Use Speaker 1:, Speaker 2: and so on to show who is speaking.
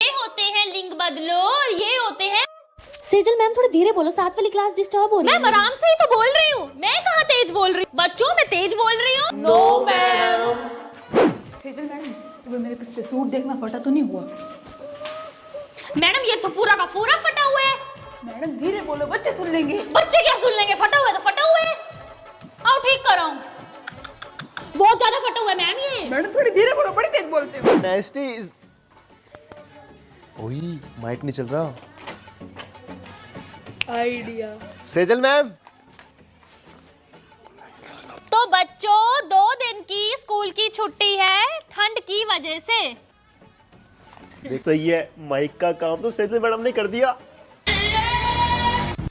Speaker 1: ये होते हैं लिंग बदलो और ये होते हैं।
Speaker 2: सेजल मैम थोड़ी धीरे बोलो, 7 वाली क्लास डिस्टर्ब हो रही है।
Speaker 1: मैं आराम से ही तो बोल रही हूँ, मैं कहाँ तेज बोल रही हूँ? बच्चों मैं तेज बोल रही हूँ।
Speaker 3: No ma'am. सेजल मैडम तुम्हें मेरे पीछे सूट देखना फटा तो नहीं हुआ?
Speaker 1: मैडम ये तो पूरा का पूरा फटा हुआ है।
Speaker 3: मैडम धीरे बोलो, बच्चे सुन लेंगे।
Speaker 1: बच्चे क्या सुन लेंगे? फटा हुआ है तो फटा हुआ है। आओ ठीक कर रहा हूँ। बहुत ज्यादा फटा हुआ है मैम ये।
Speaker 3: मैडम थोड़ी धीरे बोलो, बड़ी तेज बोलते हो।
Speaker 4: नेस्टी इज ओही माइक नहीं चल रहा।
Speaker 3: आइडिया।
Speaker 4: सेजल मैम
Speaker 1: तो बच्चों 2 दिन की स्कूल की छुट्टी है ठंड की वजह से।
Speaker 4: सही है, माइक का काम तो सेजल मैडम ने कर दिया।